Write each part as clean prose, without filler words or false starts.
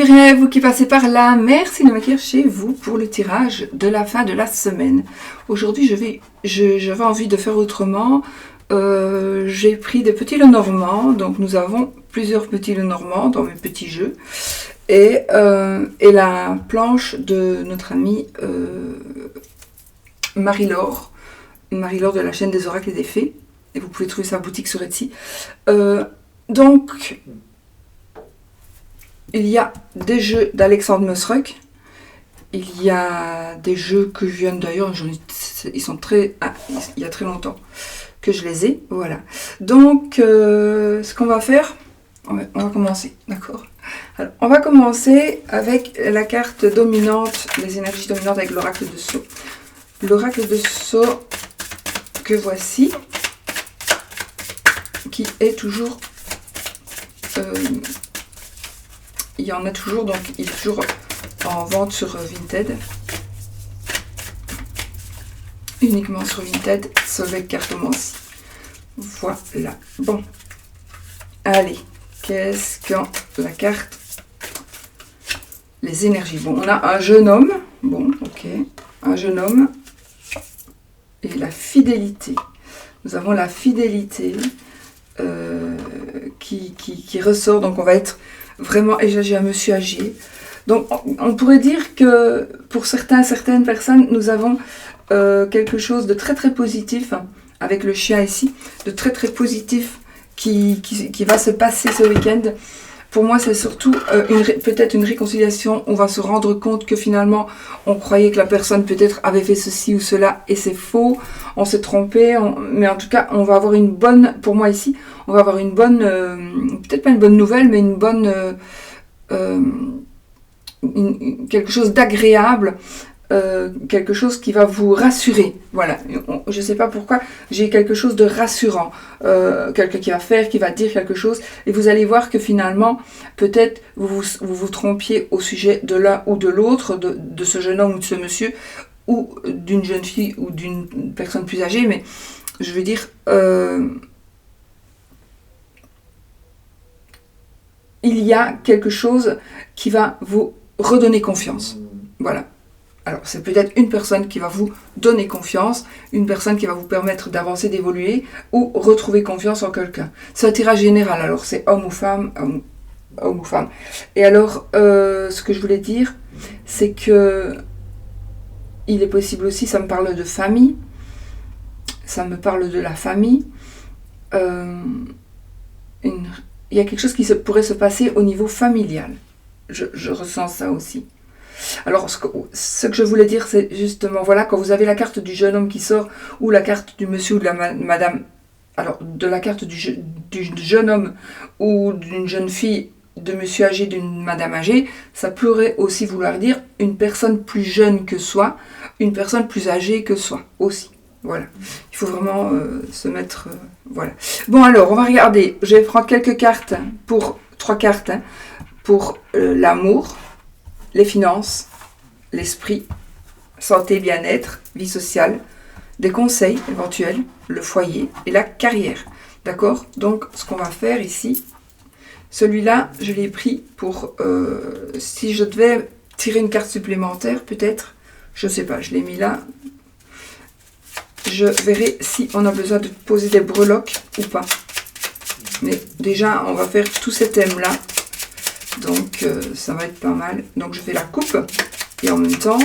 Rien, vous qui passez par là, merci de m'accueillir chez vous pour le tirage de la fin de la semaine. Aujourd'hui, j'avais envie de faire autrement. J'ai pris des petits Lenormand, donc nous avons plusieurs petits Lenormand dans mes petits jeux. Et la planche de notre amie Marie-Laure de la chaîne des oracles et des fées. Et vous pouvez trouver sa boutique sur Etsy. Donc, il y a des jeux d'Alexandre Mosruck. Il y a des jeux que je viens d'ailleurs, ils sont très... Ah, il y a très longtemps que je les ai, voilà. Donc, ce qu'on va faire, on va commencer, d'accord. Alors, on va commencer avec la carte dominante, les énergies dominantes avec l'oracle de Sceaux. L'oracle de Sceaux que voici, qui est toujours... il y en a toujours, donc il est toujours en vente sur Vinted. Uniquement sur Vinted, Solveig Cartomancie. Voilà. Bon. Allez. Qu'est-ce que la carte? Les énergies. Bon, on a un jeune homme. Bon, ok. Un jeune homme. Et la fidélité. Nous avons la fidélité qui ressort. Donc, on va être vraiment âgé, un monsieur âgé. Donc, on pourrait dire que pour certaines personnes, nous avons quelque chose de très, très positif, avec le chien ici, de très, très positif qui va se passer ce week-end. Pour moi, c'est surtout peut-être une réconciliation. On va se rendre compte que finalement, on croyait que la personne peut-être avait fait ceci ou cela et c'est faux. On s'est trompé. Mais en tout cas, on va avoir une bonne, pour moi ici, on va avoir une bonne, peut-être pas une bonne nouvelle, mais une bonne, quelque chose d'agréable. Quelque chose qui va vous rassurer. Voilà, je ne sais pas pourquoi, j'ai quelque chose de rassurant. Quelqu'un qui va faire, qui va dire quelque chose, et vous allez voir que finalement, peut-être vous trompiez au sujet de l'un ou de l'autre, de ce jeune homme ou de ce monsieur, ou d'une jeune fille ou d'une personne plus âgée, mais je veux dire, il y a quelque chose qui va vous redonner confiance. Voilà. Alors, c'est peut-être une personne qui va vous donner confiance, une personne qui va vous permettre d'avancer, d'évoluer, ou retrouver confiance en quelqu'un. C'est un tirage général, alors c'est homme ou femme, homme ou femme. Et alors, ce que je voulais dire, c'est que il est possible aussi, ça me parle de famille, ça me parle de la famille. Il y a quelque chose qui pourrait se passer au niveau familial. Je ressens ça aussi. Alors, ce que je voulais dire, c'est justement, voilà, quand vous avez la carte du jeune homme qui sort, ou la carte du monsieur ou de la madame, alors, de la carte du jeune homme, ou d'une jeune fille, de monsieur âgé, d'une madame âgée, ça pourrait aussi vouloir dire une personne plus jeune que soi, une personne plus âgée que soi, aussi. Voilà. Il faut vraiment se mettre... voilà. Bon, alors, on va regarder. Je vais prendre quelques cartes, trois cartes, pour l'amour, les finances, l'esprit, santé, bien-être, vie sociale, des conseils éventuels, le foyer et la carrière. D'accord? Donc, ce qu'on va faire ici, celui-là, je l'ai pris pour... si je devais tirer une carte supplémentaire, peut-être, je ne sais pas, je l'ai mis là. Je verrai si on a besoin de poser des breloques ou pas. Mais déjà, on va faire tous ces thèmes-là. Donc, ça va être pas mal. Donc, je fais la coupe. Et en même temps,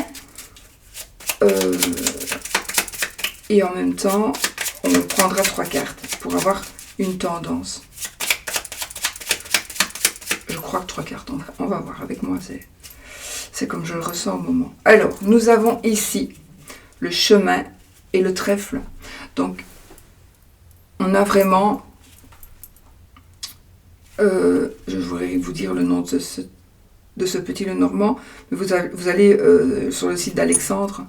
on prendra 3 cartes pour avoir une tendance. Je crois que 3 cartes. On va voir. Avec moi, c'est comme je le ressens au moment. Alors, nous avons ici le chemin et le trèfle. Donc, on a vraiment... je voudrais vous dire le nom de ce petit Lenormand, mais vous allez sur le site d'Alexandre.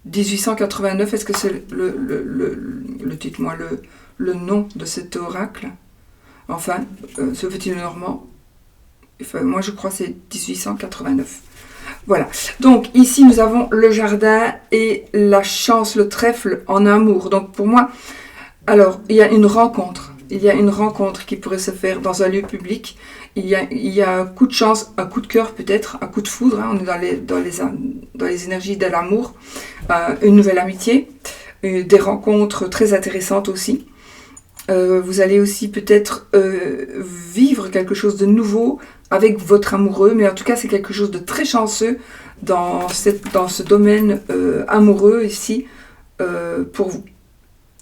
1889, est-ce que c'est dites-moi le nom de cet oracle? Enfin, ce petit Lenormand, enfin, moi je crois que c'est 1889. Voilà, donc ici nous avons le jardin et la chance, le trèfle en amour. Donc pour moi, alors il y a une rencontre. il y a une rencontre qui pourrait se faire dans un lieu public. Il y a un coup de chance, un coup de cœur peut-être, un coup de foudre. Hein, on est dans les énergies de l'amour. Une nouvelle amitié. Des rencontres très intéressantes aussi. Vous allez aussi peut-être vivre quelque chose de nouveau avec votre amoureux. Mais en tout cas, c'est quelque chose de très chanceux dans ce domaine amoureux ici pour vous.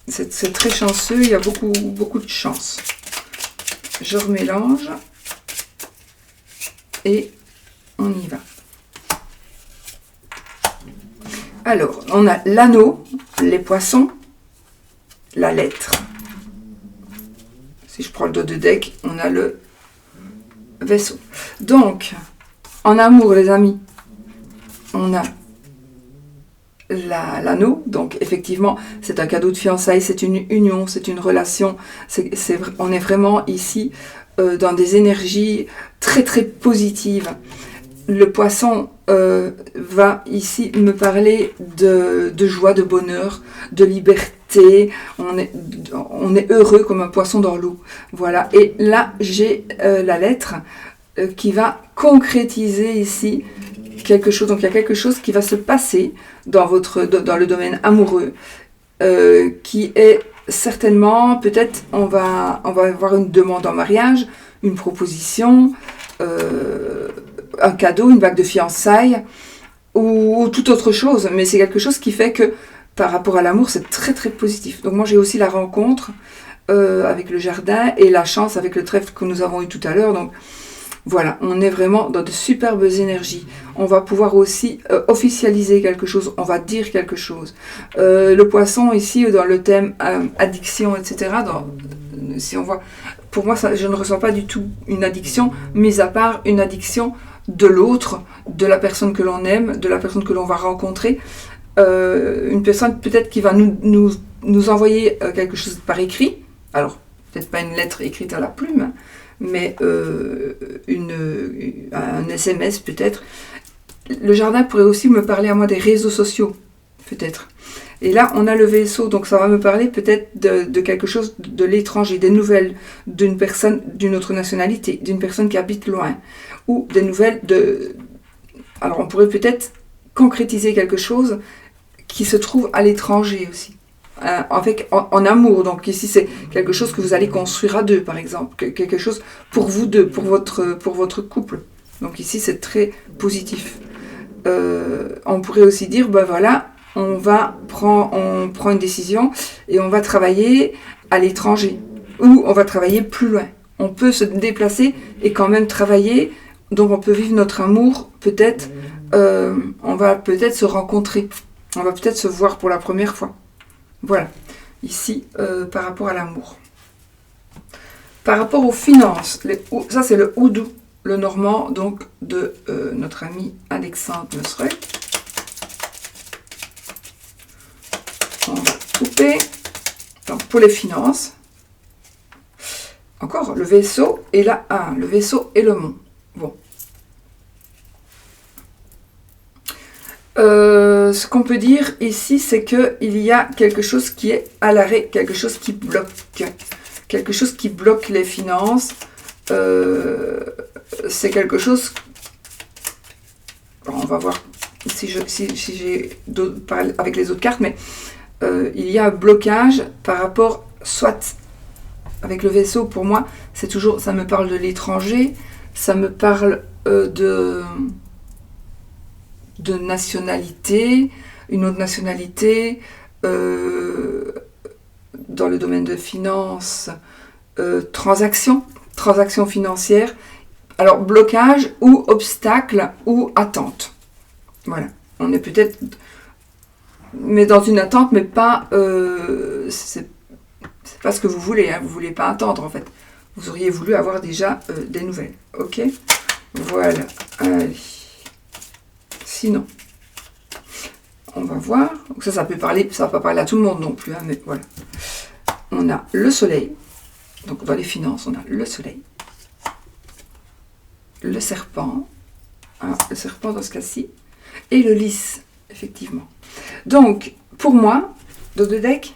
C'est très chanceux, il y a beaucoup de chance. Je remélange et on y va. Alors, on a l'anneau, les poissons, la lettre. Si je prends le dos de deck, on a le vaisseau. Donc, en amour, les amis, on a l'anneau, donc effectivement c'est un cadeau de fiançailles, c'est une union, c'est une relation, on est vraiment ici dans des énergies très très positives. Le poisson va ici me parler de joie, de bonheur, de liberté, on est heureux comme un poisson dans l'eau, voilà. Et là j'ai la lettre qui va concrétiser ici quelque chose. Donc il y a quelque chose qui va se passer dans le domaine amoureux, qui est certainement, peut-être, on va avoir une demande en mariage, une proposition, un cadeau, une bague de fiançailles, ou toute autre chose. Mais c'est quelque chose qui fait que, par rapport à l'amour, c'est très très positif. Donc moi j'ai aussi la rencontre avec le jardin et la chance avec le trèfle que nous avons eu tout à l'heure. Donc voilà, on est vraiment dans de superbes énergies. On va pouvoir aussi officialiser quelque chose, on va dire quelque chose. Le poisson ici, dans le thème addiction, etc., si on voit, pour moi, je ne ressens pas du tout une addiction, mis à part une addiction de l'autre, de la personne que l'on aime, de la personne que l'on va rencontrer. Une personne peut-être qui va nous envoyer quelque chose par écrit. Alors, peut-être pas une lettre écrite à la plume, hein, mais un SMS peut-être. Le jardin pourrait aussi me parler à moi des réseaux sociaux, peut-être. Et là, on a le vaisseau, donc ça va me parler peut-être de quelque chose de l'étranger, des nouvelles d'une personne d'une autre nationalité, d'une personne qui habite loin, ou des nouvelles de... Alors, on pourrait peut-être concrétiser quelque chose qui se trouve à l'étranger aussi. En amour, donc ici c'est quelque chose que vous allez construire à deux par exemple, quelque chose pour vous deux, pour votre couple, donc ici c'est très positif. On pourrait aussi dire, ben voilà, on prend une décision et on va travailler à l'étranger, ou on va travailler plus loin, on peut se déplacer et quand même travailler, donc on peut vivre notre amour, peut-être, on va peut-être se rencontrer, on va peut-être se voir pour la première fois. Voilà, ici, par rapport à l'amour. Par rapport aux finances, ça c'est le houdou, le normand, donc de notre ami Alexandre Nosreuil. On va couper. Donc pour les finances, encore le vaisseau et la le vaisseau et le mont. Bon. Ce qu'on peut dire ici, c'est qu'il y a quelque chose qui est à l'arrêt, quelque chose qui bloque les finances. C'est quelque chose... On va voir si j'ai avec les autres cartes, mais il y a un blocage par rapport, soit avec le vaisseau, pour moi, c'est toujours, ça me parle de l'étranger, ça me parle de nationalité, une autre nationalité, dans le domaine de finance, transaction financière, alors blocage ou obstacle ou attente. Voilà, on est peut-être mais dans une attente, mais pas c'est pas ce que vous voulez, hein, vous voulez pas attendre en fait. Vous auriez voulu avoir déjà des nouvelles, ok? Voilà, allez. Sinon, on va voir. Donc ça peut parler, ça va pas parler à tout le monde non plus, hein, mais voilà. On a le soleil. Donc dans les finances, on a le soleil. Le serpent. Ah, le serpent dans ce cas-ci. Et le lys, effectivement. Donc, pour moi, dans le deck,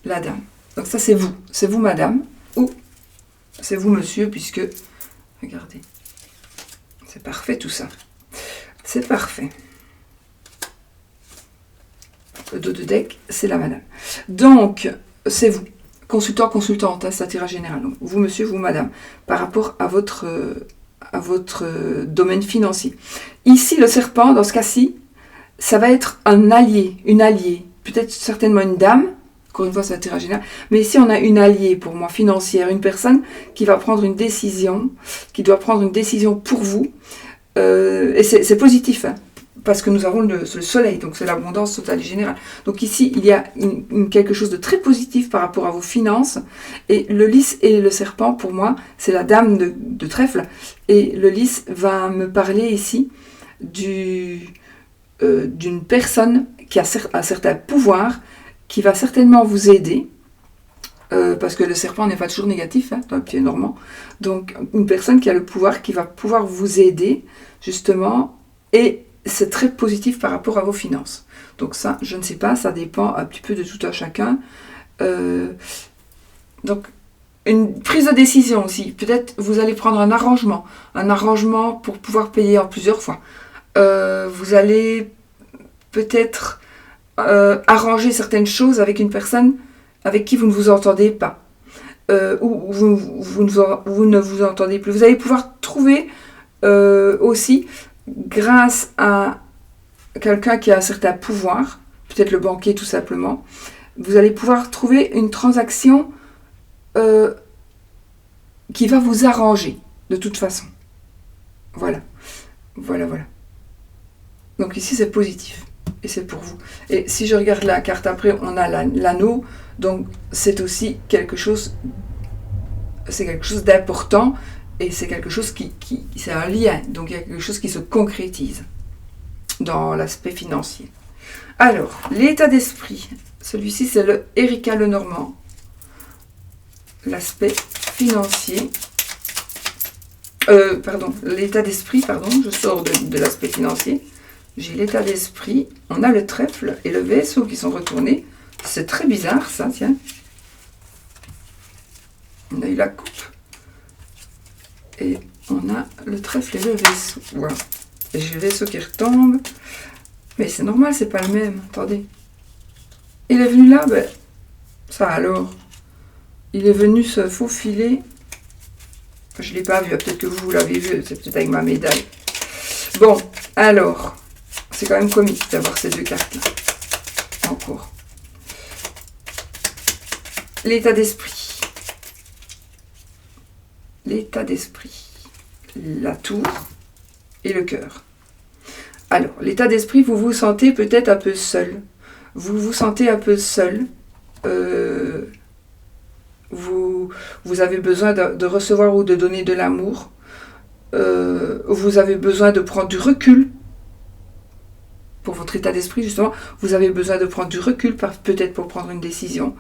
la dame. Donc ça, c'est vous. C'est vous, madame, ou c'est vous, monsieur, puisque... Regardez. C'est parfait, tout ça. C'est parfait. Le dos de deck, c'est la madame. Donc, c'est vous. Consultant, consultante, hein, c'est un tirage général. Donc, vous, monsieur, vous, madame. Par rapport à votre domaine financier. Ici, le serpent, dans ce cas-ci, ça va être un allié, une alliée. Peut-être certainement une dame. Encore une fois, c'est un tirage général. Mais ici, on a une alliée, pour moi, financière. Une personne qui va prendre une décision, qui doit prendre une décision pour vous. Et c'est positif, hein, parce que nous avons le soleil, donc c'est l'abondance totale et générale. Donc ici, il y a quelque chose de très positif par rapport à vos finances. Et le lys et le serpent, pour moi, c'est la dame de trèfle. Et le lys va me parler ici d'une personne qui a un certain pouvoir, qui va certainement vous aider, parce que le serpent n'est pas toujours négatif, hein, dans le pied normand. Donc, une personne qui a le pouvoir, qui va pouvoir vous aider, justement, et c'est très positif par rapport à vos finances. Donc ça, je ne sais pas, ça dépend un petit peu de tout à chacun. Donc, une prise de décision aussi. Peut-être vous allez prendre un arrangement pour pouvoir payer en plusieurs fois. Vous allez peut-être arranger certaines choses avec une personne avec qui vous ne vous entendez pas, ou vous ne vous entendez plus. Vous allez pouvoir trouver aussi, grâce à quelqu'un qui a un certain pouvoir, peut-être le banquier tout simplement, vous allez pouvoir trouver une transaction qui va vous arranger de toute façon. Voilà. Donc ici c'est positif. Et c'est pour vous. Et si je regarde la carte après, on a l'anneau. Donc c'est aussi quelque chose d'important. Et c'est quelque chose c'est un lien. Donc il y a quelque chose qui se concrétise dans l'aspect financier. Alors, l'état d'esprit. Celui-ci, c'est le Erika Lenormand. L'aspect financier. L'état d'esprit, je sors de l'aspect financier. J'ai l'état d'esprit, on a le trèfle et le vaisseau qui sont retournés. C'est très bizarre ça, tiens. On a eu la coupe. Et on a le trèfle et le vaisseau. Voilà. Et j'ai le vaisseau qui retombe. Mais c'est normal, c'est pas le même. Attendez. Il est venu là, ben, ça alors. Il est venu se faufiler. Je ne l'ai pas vu, peut-être que vous l'avez vu, c'est peut-être avec ma médaille. Bon, alors... C'est quand même comique d'avoir ces deux cartes-là. Encore. L'état d'esprit. L'état d'esprit. La tour et le cœur. Alors, l'état d'esprit, vous vous sentez peut-être un peu seul. Vous vous sentez un peu seul. Vous avez besoin de recevoir ou de donner de l'amour. Vous avez besoin de prendre du recul. Pour votre état d'esprit, justement, vous avez besoin de prendre du recul, peut-être pour prendre une décision.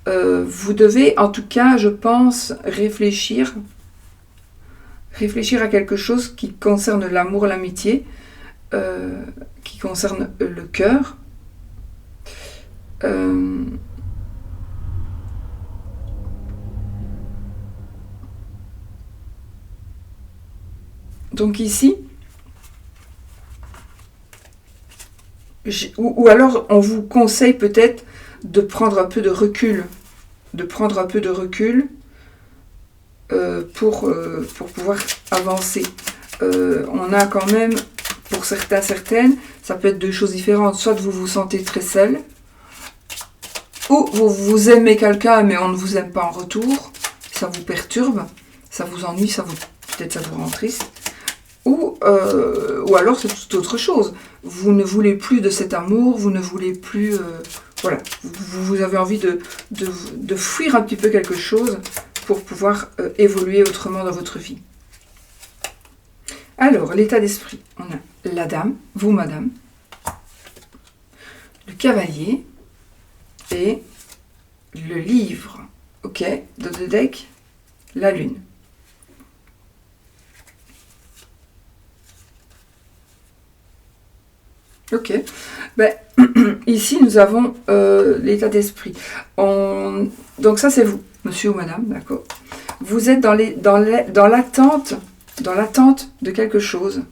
Vous devez, en tout cas, je pense, réfléchir à quelque chose qui concerne l'amour, l'amitié, qui concerne le cœur. Donc ici, ou alors on vous conseille peut-être de prendre un peu de recul, pour pouvoir avancer. On a quand même, pour certaines, ça peut être deux choses différentes. Soit vous vous sentez très seul, ou vous aimez quelqu'un mais on ne vous aime pas en retour, ça vous perturbe, ça vous ennuie, peut-être ça vous rend triste. Ou alors c'est tout autre chose. Vous ne voulez plus de cet amour, vous ne voulez plus... voilà, vous avez envie de fuir un petit peu quelque chose pour pouvoir évoluer autrement dans votre vie. Alors, l'état d'esprit. On a la dame, vous madame, le cavalier et le livre. Ok, dans le deck, la lune. Ok, ben, ici nous avons l'état d'esprit. Donc ça c'est vous, monsieur ou madame, d'accord. Vous êtes dans l'attente de quelque chose.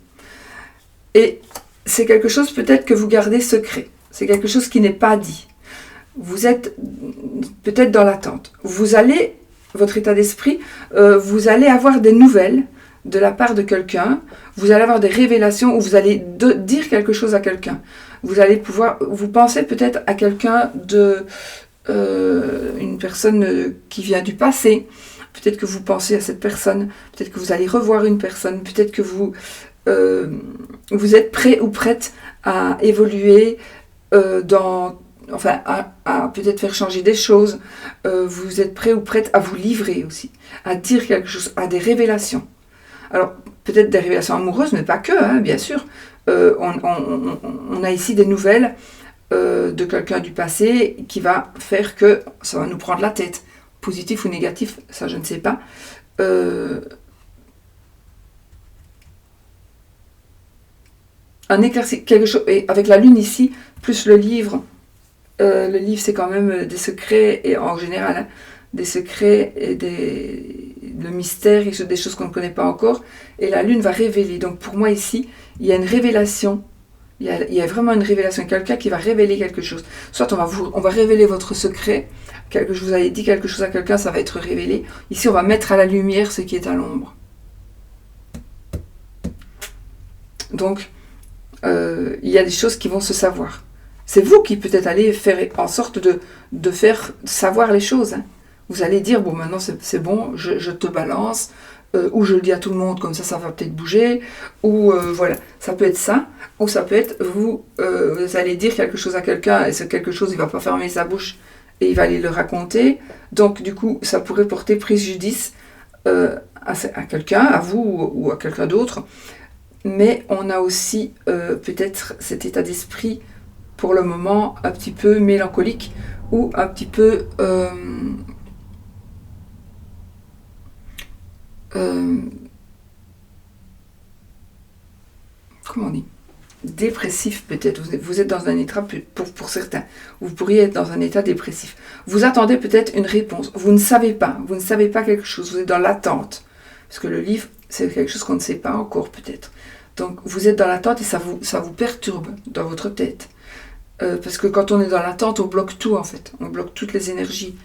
Et c'est quelque chose peut-être que vous gardez secret. C'est quelque chose qui n'est pas dit. Vous êtes peut-être dans l'attente. Votre état d'esprit, vous allez avoir des nouvelles de la part de quelqu'un. Vous allez avoir des révélations où vous allez dire quelque chose à quelqu'un. Vous pensez peut-être à quelqu'un une personne qui vient du passé. Peut-être que vous pensez à cette personne. Peut-être que vous allez revoir une personne. Peut-être que vous êtes prêt ou prête à évoluer à peut-être faire changer des choses. Vous êtes prêt ou prête à vous livrer aussi, à dire quelque chose, à des révélations. Alors, peut-être des révélations amoureuses, mais pas que, hein, bien sûr. On a ici des nouvelles de quelqu'un du passé qui va faire que ça va nous prendre la tête. Positif ou négatif, ça je ne sais pas. Un éclairci, quelque chose, et avec la lune ici, plus le livre c'est quand même des secrets, et en général, hein, des secrets et le mystère, et des choses qu'on ne connaît pas encore, et la lune va révéler. Donc pour moi ici, il y a une révélation, il y a vraiment une révélation, quelqu'un qui va révéler quelque chose. Soit on va révéler votre secret, je vous avais dit quelque chose à quelqu'un, ça va être révélé. Ici, on va mettre à la lumière ce qui est à l'ombre. Donc, il y a des choses qui vont se savoir. C'est vous qui peut-être allez faire en sorte de faire savoir les choses. Hein. Vous allez dire, bon, maintenant c'est bon, je te balance, ou je le dis à tout le monde, comme ça va peut-être bouger, ou voilà, ça peut être ça, ou ça peut être, vous allez dire quelque chose à quelqu'un, et ce quelque chose, il ne va pas fermer sa bouche, et il va aller le raconter, donc du coup, ça pourrait porter préjudice à quelqu'un, à vous, ou à quelqu'un d'autre, mais on a aussi peut-être cet état d'esprit, pour le moment, un petit peu mélancolique, ou un petit peu... comment on dit, dépressif peut-être, vous êtes dans un état, pour certains, vous pourriez être dans un état dépressif. Vous attendez peut-être une réponse, vous ne savez pas quelque chose, vous êtes dans l'attente, parce que le livre, c'est quelque chose qu'on ne sait pas encore peut-être. Donc vous êtes dans l'attente et ça vous perturbe dans votre tête. Parce que quand on est dans l'attente, on bloque tout en fait, on bloque toutes les énergies.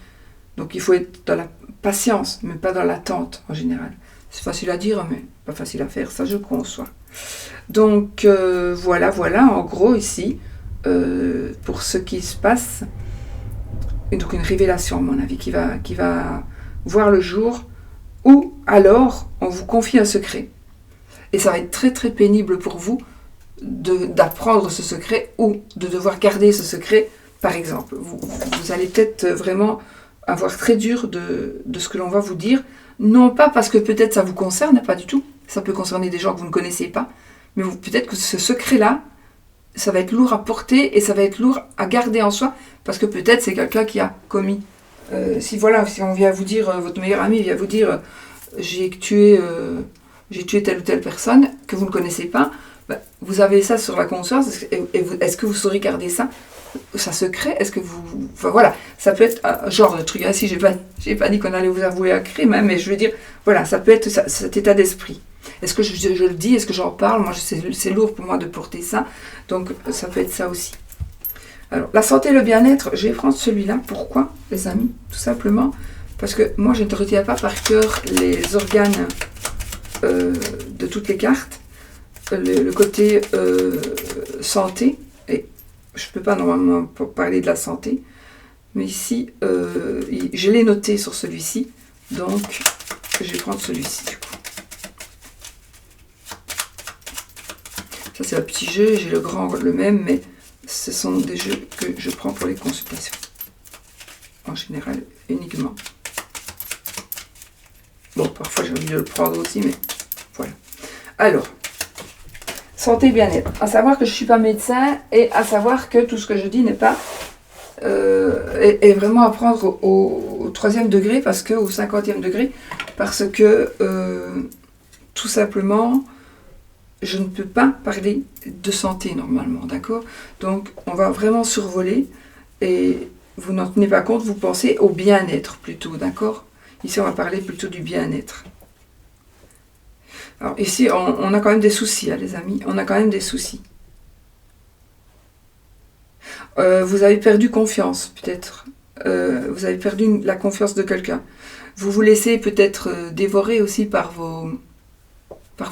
Donc il faut être dans la patience, mais pas dans l'attente en général. C'est facile à dire, mais pas facile à faire, ça je conçois. Donc voilà, en gros ici, pour ce qui se passe, donc une révélation à mon avis qui va voir le jour, ou alors on vous confie un secret. Et ça va être très très pénible pour vous d'apprendre ce secret ou de devoir garder ce secret, par exemple. Vous allez peut-être vraiment avoir très dur de ce que l'on va vous dire, non pas parce que peut-être ça vous concerne, pas du tout, ça peut concerner des gens que vous ne connaissez pas, mais peut-être que ce secret-là, ça va être lourd à porter et ça va être lourd à garder en soi, parce que peut-être c'est quelqu'un qui a commis. Si on vient vous dire, votre meilleur ami vient vous dire, j'ai tué telle ou telle personne que vous ne connaissez pas, vous avez ça sur la conscience, est-ce que vous saurez garder ça secret? Est-ce que vous... Enfin voilà, ça peut être un genre de truc, si j'ai pas dit qu'on allait vous avouer un crime, hein, mais je veux dire, voilà, ça peut être cet état d'esprit. Est-ce que je le dis, est-ce que j'en parle? Moi, c'est lourd pour moi de porter ça, donc ça peut être ça aussi. Alors, la santé et le bien-être, je vais prendre celui-là. Pourquoi, les amis? Tout simplement parce que moi, je ne retiens pas par cœur les organes de toutes les cartes. Le côté santé, et je ne peux pas normalement parler de la santé, mais ici, je l'ai noté sur celui-ci, donc je vais prendre celui-ci du coup. Ça c'est un petit jeu, j'ai le grand, le même, mais ce sont des jeux que je prends pour les consultations, en général uniquement. Bon, parfois j'ai envie de le prendre aussi, mais voilà. Alors, santé et bien-être. À savoir que je ne suis pas médecin et à savoir que tout ce que je dis n'est pas est vraiment à prendre au 3e degré, parce que, au 50e degré, parce que tout simplement, je ne peux pas parler de santé normalement, d'accord? Donc, on va vraiment survoler et vous n'en tenez pas compte, vous pensez au bien-être plutôt, d'accord? Ici, on va parler plutôt du bien-être. Alors ici, on a quand même des soucis, hein, les amis. On a quand même des soucis. Vous avez perdu confiance, peut-être. Vous avez perdu la confiance de quelqu'un. Vous vous laissez peut-être dévorer aussi par vos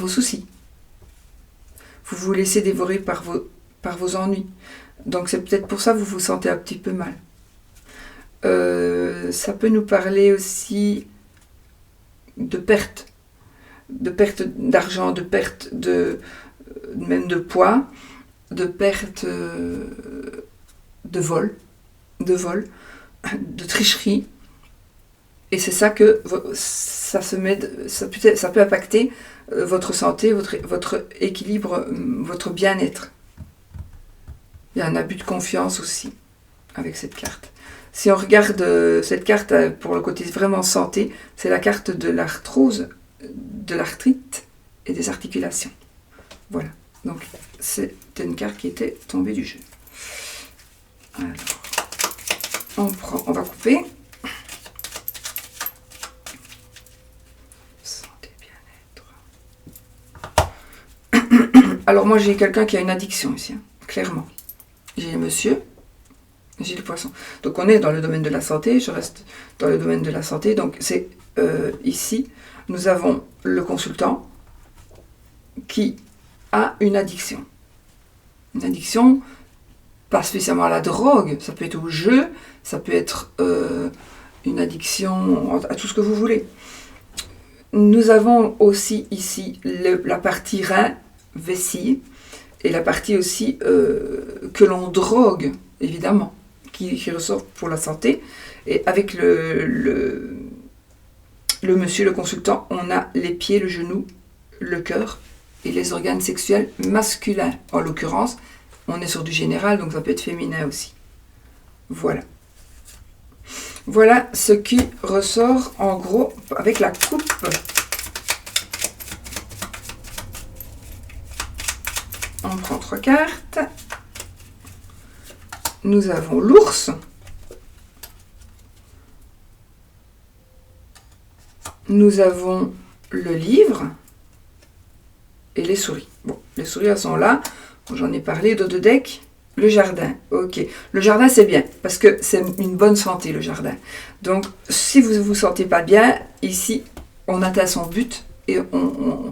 soucis. Vous vous laissez dévorer par vos ennuis. Donc c'est peut-être pour ça que vous vous sentez un petit peu mal. Ça peut nous parler aussi de perte d'argent, de perte même de poids, de perte de vol, de tricherie. Et c'est ça que ça peut impacter votre santé, votre équilibre, votre bien-être. Il y a un abus de confiance aussi avec cette carte. Si on regarde cette carte pour le côté vraiment santé, c'est la carte de l'arthrose, de l'arthrite et des articulations. Voilà. Donc, c'était une carte qui était tombée du jeu. Alors, on va couper. Santé, bien-être. Alors, moi, j'ai quelqu'un qui a une addiction ici, hein, clairement. J'ai le monsieur, j'ai le poisson. Donc, on est dans le domaine de la santé. Je reste dans le domaine de la santé. Donc, c'est ici, nous avons le consultant qui a une addiction. Une addiction, pas spécialement à la drogue, ça peut être au jeu, ça peut être une addiction à tout ce que vous voulez. Nous avons aussi ici la partie rein, vessie, et la partie aussi que l'on drogue, évidemment, qui ressort pour la santé. Et avec le monsieur, le consultant, on a les pieds, le genou, le cœur et les organes sexuels masculins. En l'occurrence, on est sur du général, donc ça peut être féminin aussi. Voilà. Voilà ce qui ressort en gros avec la coupe. On prend 3 cartes. Nous avons l'ours. Nous avons le livre et les souris. Bon, les souris, elles sont là. J'en ai parlé de deck. Le jardin, ok. Le jardin, c'est bien, parce que c'est une bonne santé, le jardin. Donc, si vous ne vous sentez pas bien, ici, on atteint son but et on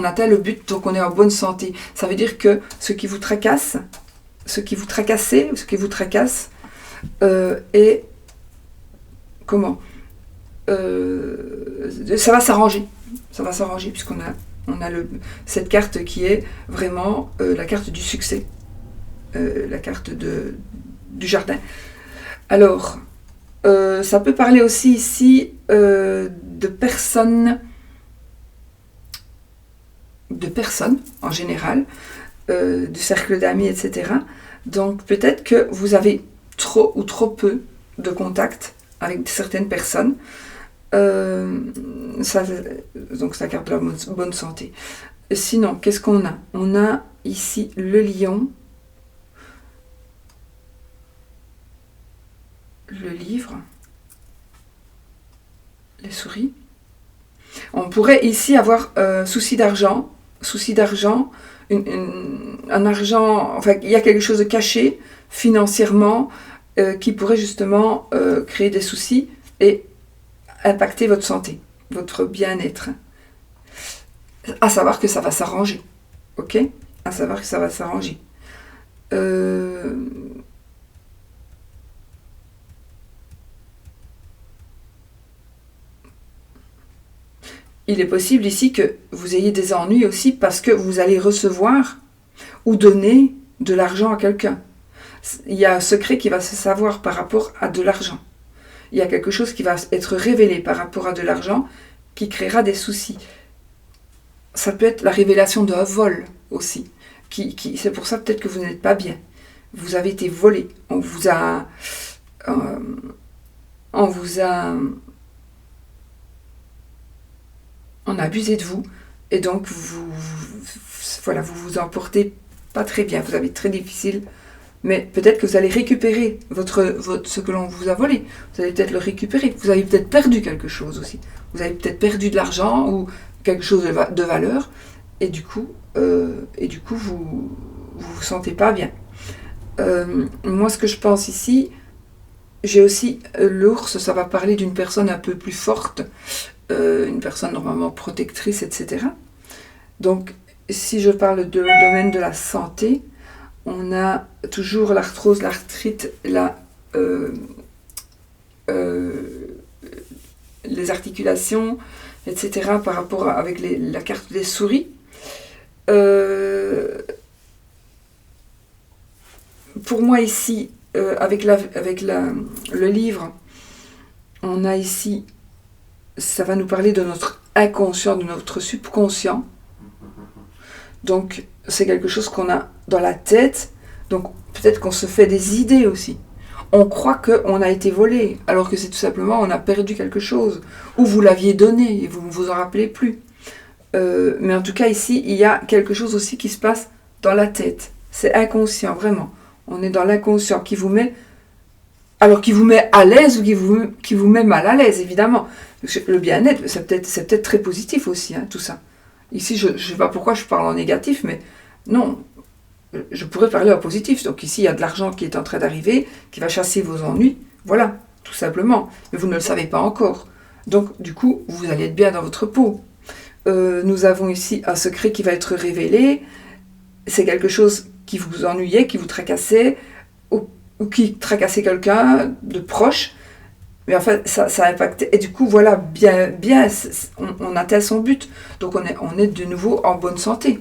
atteint le but, donc on est en bonne santé. Ça veut dire que ce qui vous tracasse, est... Comment ça va s'arranger. Ça va s'arranger, puisqu'on a cette carte qui est vraiment la carte du succès. La carte du jardin. Alors, ça peut parler aussi ici de personnes en général, du cercle d'amis, etc. Donc peut-être que vous avez trop ou trop peu de contact avec certaines personnes. Donc c'est la carte de la bonne santé. Sinon, qu'est-ce qu'on a? On a ici le lion, le livre, les souris. On pourrait ici avoir souci d'argent, un argent, enfin il y a quelque chose de caché financièrement qui pourrait justement créer des soucis et impacter votre santé, votre bien-être. À savoir que ça va s'arranger, ok? À savoir que ça va s'arranger. Il est possible ici que vous ayez des ennuis aussi parce que vous allez recevoir ou donner de l'argent à quelqu'un. Il y a un secret qui va se savoir par rapport à de l'argent. Il y a quelque chose qui va être révélé par rapport à de l'argent qui créera des soucis. Ça peut être la révélation d'un vol aussi. C'est pour ça peut-être que vous n'êtes pas bien. Vous avez été volé. On a abusé de vous. Et donc, vous vous emportez pas très bien. Vous avez très difficile Mais peut-être que vous allez récupérer ce que l'on vous a volé. Vous allez peut-être le récupérer. Vous avez peut-être perdu quelque chose aussi. Vous avez peut-être perdu de l'argent ou quelque chose de valeur. Et du coup, vous vous sentez pas bien. Moi, ce que je pense ici, j'ai aussi l'ours, ça va parler d'une personne un peu plus forte, une personne normalement protectrice, etc. Donc, si je parle de domaine de la santé, on a toujours l'arthrose, l'arthrite, les articulations, etc. par rapport avec la carte des souris. Pour moi ici, avec le livre, on a ici, ça va nous parler de notre inconscient, de notre subconscient. Donc, c'est quelque chose qu'on a dans la tête. Donc, peut-être qu'on se fait des idées aussi. On croit qu'on a été volé, alors que c'est tout simplement on a perdu quelque chose. Ou vous l'aviez donné et vous ne vous en rappelez plus. Mais en tout cas, ici, il y a quelque chose aussi qui se passe dans la tête. C'est inconscient, vraiment. On est dans l'inconscient qui vous met... Alors, qui vous met à l'aise ou qui vous met mal à l'aise, évidemment. Le bien-être, c'est peut-être très positif aussi, hein, tout ça. Ici, je ne sais pas pourquoi je parle en négatif, mais non, je pourrais parler en positif. Donc ici, il y a de l'argent qui est en train d'arriver, qui va chasser vos ennuis. Voilà, tout simplement. Mais vous ne le savez pas encore. Donc, du coup, vous allez être bien dans votre peau. Nous avons ici un secret qui va être révélé. C'est quelque chose qui vous ennuyait, qui vous tracassait, ou qui tracassait quelqu'un de proche. Mais en fait, ça a impacté. Et du coup, voilà, bien, on atteint son but. Donc, on est de nouveau en bonne santé.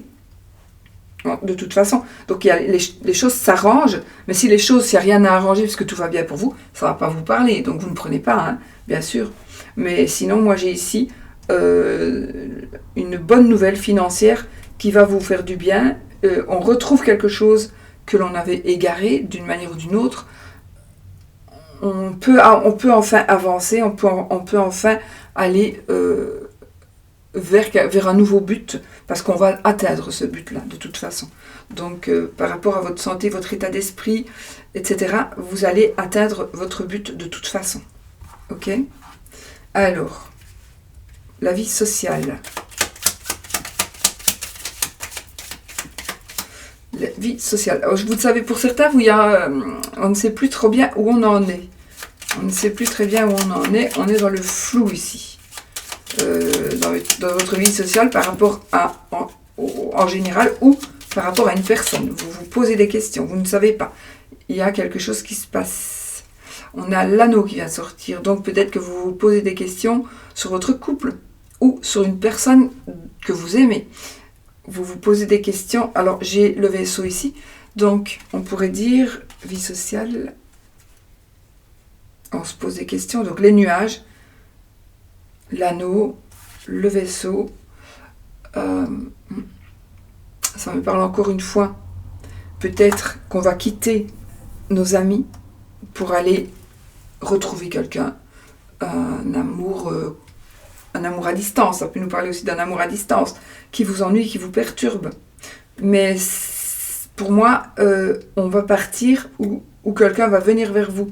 De toute façon. Donc, les choses s'arrangent. Mais si les choses, s'il n'y a rien à arranger, parce que tout va bien pour vous, ça ne va pas vous parler. Donc, vous ne prenez pas, hein, bien sûr. Mais sinon, moi, j'ai ici une bonne nouvelle financière qui va vous faire du bien. On retrouve quelque chose que l'on avait égaré d'une manière ou d'une autre. On peut enfin avancer, on peut enfin aller vers un nouveau but, parce qu'on va atteindre ce but-là, de toute façon. Donc, par rapport à votre santé, votre état d'esprit, etc., vous allez atteindre votre but de toute façon. Ok ? Alors, la vie sociale. La vie sociale. Alors, vous le savez, pour certains, on ne sait plus trop bien où on en est. On ne sait plus très bien où on en est. On est dans le flou ici. Dans votre vie sociale par rapport en général ou par rapport à une personne. Vous vous posez des questions. Vous ne savez pas. Il y a quelque chose qui se passe. On a l'anneau qui vient sortir. Donc peut-être que vous vous posez des questions sur votre couple ou sur une personne que vous aimez. Vous vous posez des questions. Alors, j'ai le vaisseau ici. Donc, on pourrait dire, vie sociale, on se pose des questions. Donc, les nuages, l'anneau, le vaisseau. Ça me parle encore une fois. Peut-être qu'on va quitter nos amis pour aller retrouver quelqu'un. Un amour à distance. Ça peut nous parler aussi d'un amour à distance qui vous ennuie, qui vous perturbe. Mais pour moi, on va partir ou quelqu'un va venir vers vous.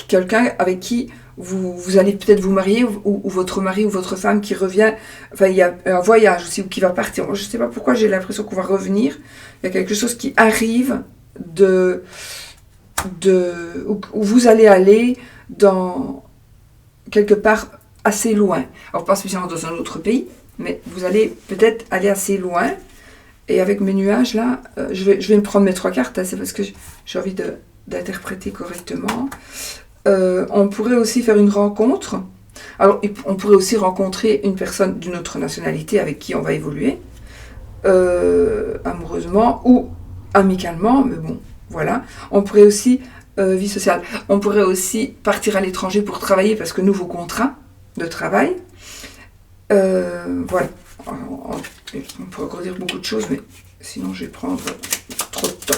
Quelqu'un avec qui vous allez peut-être vous marier ou votre mari ou votre femme qui revient. Enfin, il y a un voyage aussi ou qui va partir. Moi, je ne sais pas pourquoi j'ai l'impression qu'on va revenir. Il y a quelque chose qui arrive où vous allez aller dans quelque part assez loin. Alors, pas spécialement dans un autre pays, mais vous allez peut-être aller assez loin. Et avec mes nuages, là, je vais me prendre mes 3 cartes, hein, c'est parce que j'ai envie d'interpréter correctement. On pourrait aussi faire une rencontre. Alors, on pourrait aussi rencontrer une personne d'une autre nationalité avec qui on va évoluer, amoureusement ou amicalement, mais bon, voilà. On pourrait aussi, vie sociale, on pourrait aussi partir à l'étranger pour travailler parce que nouveau contrat de travail. Voilà. On pourrait encore dire beaucoup de choses, mais sinon je vais prendre trop de temps.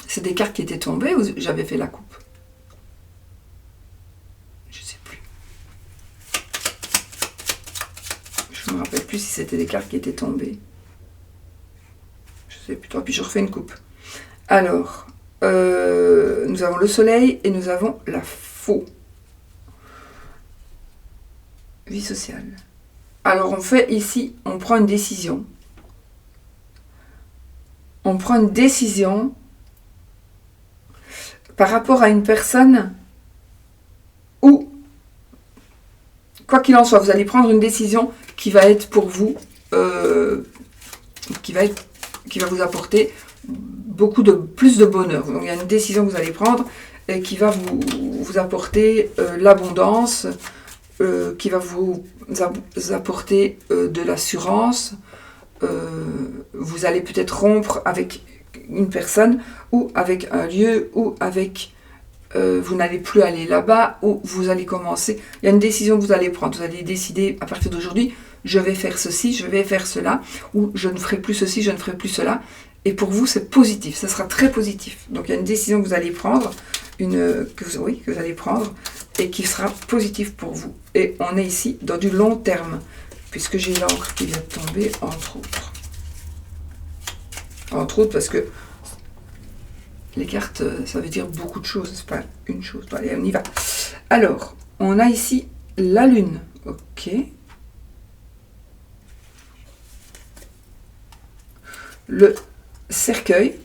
C'est des cartes qui étaient tombées ou j'avais fait la coupe? plus si c'était des cartes qui étaient tombées. Je sais plus trop, puis je refais une coupe. Alors, nous avons le soleil et nous avons la faux. Vie sociale. Alors on fait ici, on prend une décision. On prend une décision par rapport à une personne où, quoi qu'il en soit, vous allez prendre une décision qui va être pour vous, qui va vous apporter plus de bonheur. Donc il y a une décision que vous allez prendre et qui va vous apporter l'abondance, qui va vous apporter de l'assurance. Vous allez peut-être rompre avec une personne ou avec un lieu ou avec vous n'allez plus aller là-bas ou vous allez commencer. Il y a une décision que vous allez prendre. Vous allez décider à partir d'aujourd'hui, je vais faire ceci, je vais faire cela, ou je ne ferai plus ceci, je ne ferai plus cela. Et pour vous, c'est positif, ça sera très positif. Donc il y a une décision que vous allez prendre, que vous allez prendre, et qui sera positive pour vous. Et on est ici dans du long terme, puisque j'ai l'encre qui vient de tomber, entre autres. Entre autres parce que les cartes, ça veut dire beaucoup de choses, c'est pas une chose. Allez, on y va. Alors, on a ici la lune, ok. Le cercueil,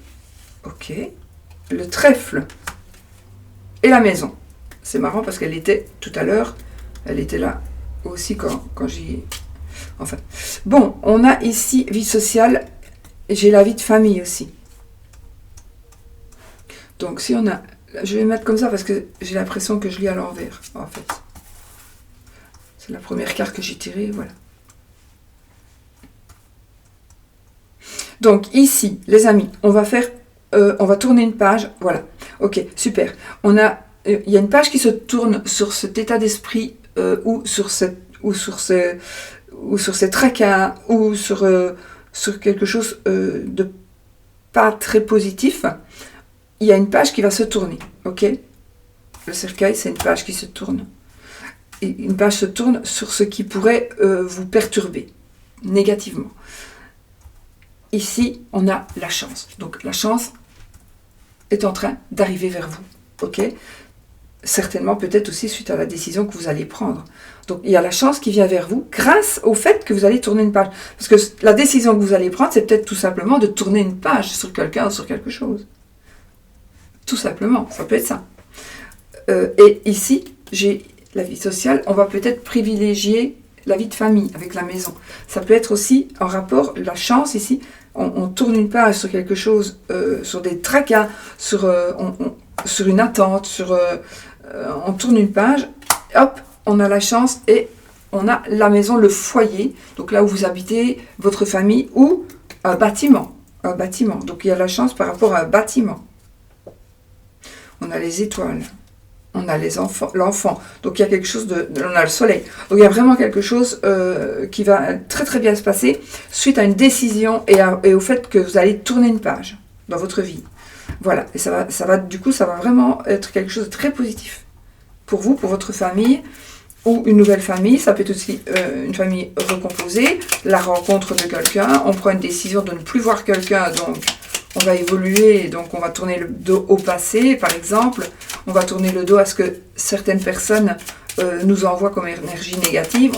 ok. Le trèfle et la maison. C'est marrant parce qu'elle était tout à l'heure, elle était là aussi quand j'y... Enfin, bon, on a ici vie sociale, j'ai la vie de famille aussi. Donc si on a... Je vais mettre comme ça parce que j'ai l'impression que je lis à l'envers, en fait. C'est la première carte que j'ai tirée, voilà. Donc ici, les amis, on va tourner une page, voilà. Ok, super. Il y a une page qui se tourne sur cet état d'esprit ou sur ces tracas ou sur quelque chose de pas très positif. Il y a une page qui va se tourner, ok? Le cercueil, c'est une page qui se tourne. Et une page se tourne sur ce qui pourrait vous perturber négativement. Ici, on a la chance. Donc la chance est en train d'arriver vers vous, ok? Certainement, peut-être aussi suite à la décision que vous allez prendre. Donc, il y a la chance qui vient vers vous grâce au fait que vous allez tourner une page. Parce que la décision que vous allez prendre, c'est peut-être tout simplement de tourner une page sur quelqu'un ou sur quelque chose. Tout simplement, ça peut être ça. Et ici, j'ai la vie sociale, on va peut-être privilégier la vie de famille avec la maison. Ça peut être aussi en rapport, la chance ici, on tourne une page sur quelque chose, sur des tracas, sur une attente, on tourne une page, hop, on a la chance et on a la maison, le foyer, donc là où vous habitez, votre famille, ou un bâtiment. Donc il y a la chance par rapport à un bâtiment. On a les étoiles, on a l'enfant, donc il y a quelque chose on a le soleil. Donc il y a vraiment quelque chose qui va très très bien se passer suite à une décision et au fait que vous allez tourner une page dans votre vie. Voilà, et ça va vraiment être quelque chose de très positif pour vous, pour votre famille, ou une nouvelle famille. Ça peut être aussi une famille recomposée, la rencontre de quelqu'un, on prend une décision de ne plus voir quelqu'un, donc on va évoluer, donc on va tourner le dos au passé, par exemple, on va tourner le dos à ce que certaines personnes nous envoient comme énergie négative,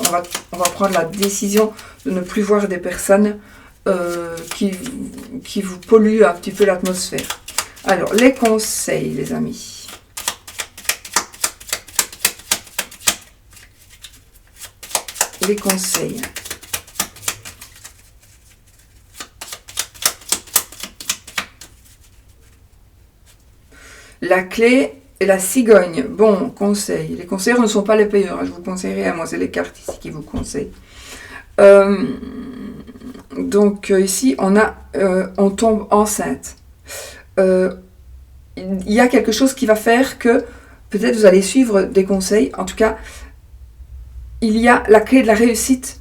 on va prendre la décision de ne plus voir des personnes qui vous polluent un petit peu l'atmosphère. Alors, les conseils, les amis. Les conseils. La clé et la cigogne. Bon, conseil. Les conseillers ne sont pas les payeurs. Je vous conseille rien. Moi, c'est les cartes ici qui vous conseillent. Donc, ici, on tombe enceinte. Il y a quelque chose qui va faire que peut-être vous allez suivre des conseils. En tout cas, il y a la clé de la réussite.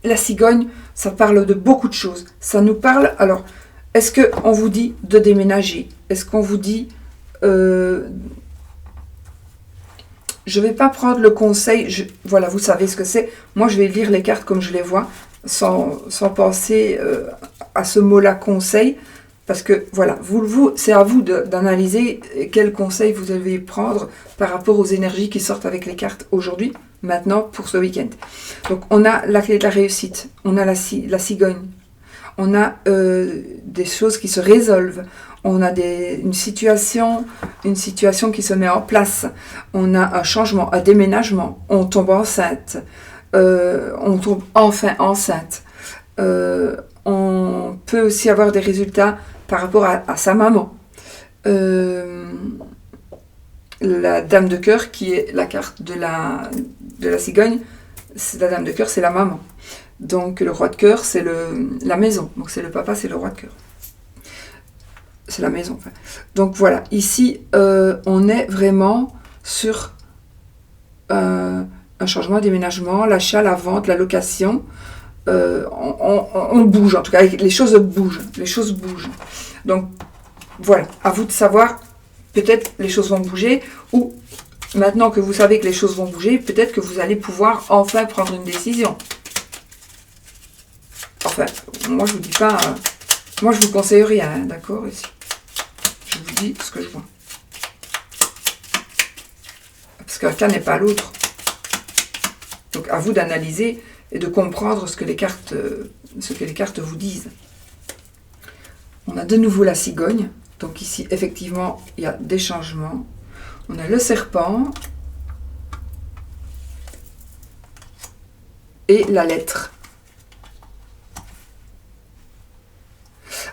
La cigogne, ça parle de beaucoup de choses. Ça nous parle... Alors, est-ce qu'on vous dit de déménager? Est-ce qu'on vous dit je ne vais pas prendre le conseil, voilà, vous savez ce que c'est. Moi, je vais lire les cartes comme je les vois, sans penser à ce mot-là, conseil. Parce que, voilà, c'est à vous d'analyser quel conseil vous devez prendre par rapport aux énergies qui sortent avec les cartes aujourd'hui, maintenant, pour ce week-end. Donc, on a la clé de la réussite, on a la cigogne, on a des choses qui se résolvent, on a une situation qui se met en place, on a un changement, un déménagement, on tombe enceinte, on tombe enfin enceinte. On peut aussi avoir des résultats par rapport à sa maman. La dame de cœur, qui est la carte de la cigogne, la dame de cœur, c'est la maman. Donc le roi de cœur, c'est la maison. Donc c'est le papa, c'est le roi de cœur. C'est la maison. Enfin. Donc voilà, ici, on est vraiment sur un changement, un déménagement, l'achat, la vente, la location. On bouge, en tout cas, les choses bougent. Donc, voilà, à vous de savoir, peut-être les choses vont bouger, ou maintenant que vous savez que les choses vont bouger, peut-être que vous allez pouvoir enfin prendre une décision. Enfin, moi je vous dis pas, moi je vous conseille rien, hein, d'accord, ici. Je vous dis ce que je vois. Parce qu'un cas n'est pas l'autre. Donc à vous d'analyser et de comprendre ce que les cartes vous disent. On a de nouveau la cigogne. Donc ici, effectivement, il y a des changements. On a le serpent. Et la lettre.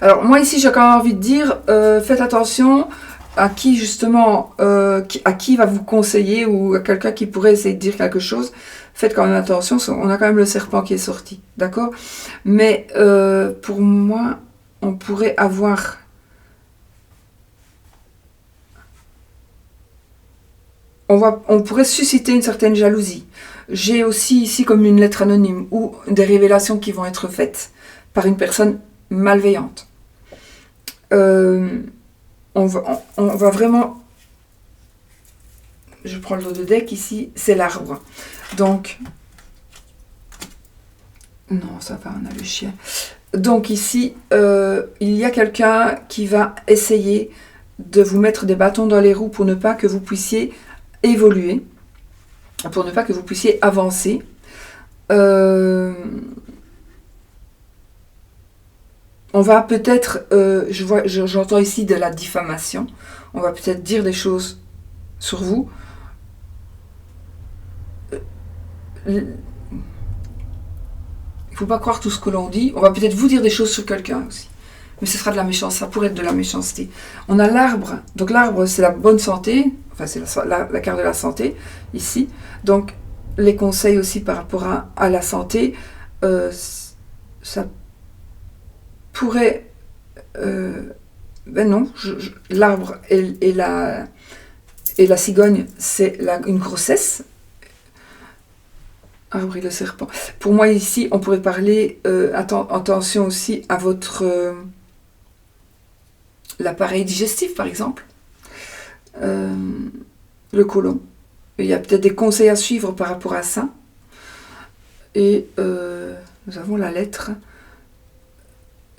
Alors, moi ici, j'ai quand même envie de dire, faites attention à qui, justement, à qui va vous conseiller ou à quelqu'un qui pourrait essayer de dire quelque chose. Faites quand même attention, on a quand même le serpent qui est sorti, d'accord? Mais pour moi, on pourrait avoir... On pourrait susciter une certaine jalousie. J'ai aussi ici comme une lettre anonyme ou des révélations qui vont être faites par une personne malveillante. On va vraiment... Je prends le dos de deck ici, c'est l'arbre. Donc... Non, ça va, on a le chien. Donc ici, il y a quelqu'un qui va essayer de vous mettre des bâtons dans les roues pour ne pas que vous puissiez évoluer, pour ne pas que vous puissiez avancer. On va peut-être, j'entends ici de la diffamation, on va peut-être dire des choses sur vous. Il ne faut pas croire tout ce que l'on dit. On va peut-être vous dire des choses sur quelqu'un aussi. Mais ce sera de la méchanceté, ça pourrait être de la méchanceté. On a l'arbre. Donc l'arbre, c'est la bonne santé. Enfin, c'est la carte de la santé, ici. Donc, les conseils aussi par rapport à la santé, ça pourrait... ben non, l'arbre et la cigogne, c'est une grossesse. Arbre et le serpent. Pour moi, ici, on pourrait parler, attention aussi à votre... l'appareil digestif, par exemple. Le côlon. Il y a peut-être des conseils à suivre par rapport à ça. Et nous avons la lettre.